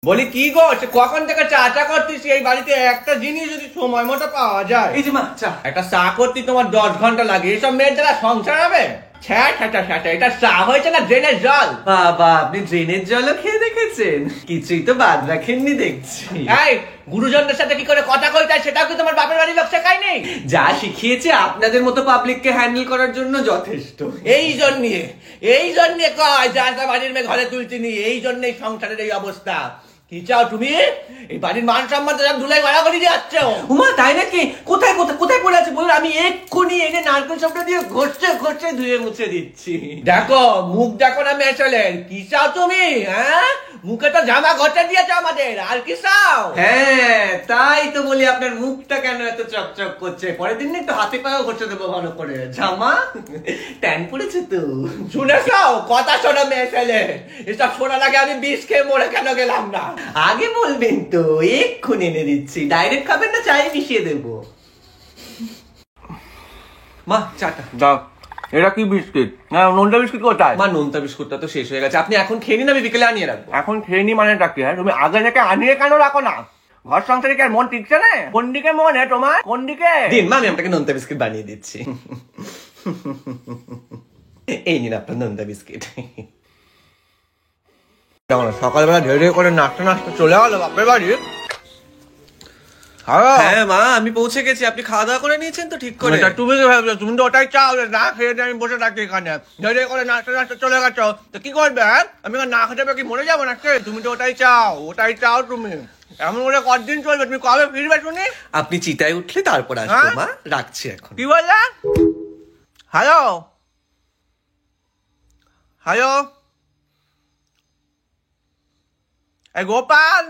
বলি কি গো, কখন থেকে চা চা করতিস? এই বাড়িতে একটা জিনিস যদি সময় মতো পাওয়া যায়। এই যে মা চা। একটা চা করতে তোমার 10 ঘন্টা লাগে। এইসব মেয়ের দ্বারা সংসার হবে? এটা চা হয়েছে না ড্রেনের জল? বাবা, আপনি ড্রেনের জলও খেয়ে দেখেছেন? কিছুই তো বাদ রাখেননি দেখছি। এই গুরুজনদের সাথে কি করে কথা কইতে হয় সেটাও কি তোমার বাপের বাড়ির লোক শেখায়নি? যা শিখিয়েছে আপনাদের মতো পাবলিককে হ্যান্ডেল করার জন্য যথেষ্ট। এই জন্যে কয় যা তা বাড়ির মেয়ে ঘরে তুলছিনি। এই জন্যই সংসারের এই অবস্থা। কি চাও তুমি? এই বাড়ির মান সম্মান তো ধুলাই ভাড়া করে যাচ্ছ। উমা তাই নাকি? কোথায় কোথায় কোথায় পড়ে আছে বলুন, আমি এক্ষুনি এনে নারকেল সবটা দিয়ে ঘষে ধুয়ে মুছে দিচ্ছি। দেখো মুখ দেখো না মেশলের। কি চাও তুমি? হ্যাঁ, মুখে তো জামা ঘষে দিয়েছো আমাদের, আর কি চাও? হ্যাঁ তাই তো বলি, আপনার মুখটা কেন এত চকচক করছে? পরের দিন একটু হাতে পায়েও ঘষে দেবো ভালো করে। জামা ট্যান পড়েছে তো। শুনেছ কথা? শোনো মেশলে, এসব শোনার আগে আমি বিষ খেয়ে মরে কেন গেলাম না? আগে বলবেন তো, এক্ষুনি এনে দিচ্ছি। ডাইরেক্ট খাবেন না চায়ে মিশিয়ে দেবো? মা চাটা দাও। এটা কি বিস্কিট? নোনতা বিস্কিট কোথায়? মা নোনতা বিস্কুটটা তো শেষ হয়ে গেছে, আপনি এখন খেয়ে নিন, আমি বিকেলে আনিয়ে রাখবো। এখন খেয়ে নি মানেটা কি? হ্যাঁ, তুমি আগে থেকে আনিয়ে কেন রাখো না? ঘর সংসারে কি আর মন টিকছে না? কোন দিকে মন তোমার? কোন দিকে? দিন মা, আমি আপনাকে নোনতা বিস্কিট বানিয়ে দিচ্ছি। এই নিন আপনার নোনতা বিস্কিট। সকালবেলা ঢেড়ে করে নাচতে চলে গেল বাপের বাড়ি। হ্যাঁ মা, আমি পৌঁছে গেছি। আপনি খাওয়া দাওয়া করে নিয়েছেন তো ঠিক করে? তুমি কি ভাবছো? তুমি তো ওটাই চাও না খেয়ে আমি বসে থাকি এখানে। ঢেড়ে করে নাচতে চলে গেছো, তো কি করবে? হ্যাঁ, আমি না খেতে কি মরে যাবো না? তুমি তো ওটাই চাও তুমি। এমন করে কতদিন চলবে? তুমি কবে ফিরবে শুনি? আপনি চিতায় উঠলে তারপর আসবো মা, রাখছি এখন। কি বললা? হ্যালো হ্যালো, এই গোপাল।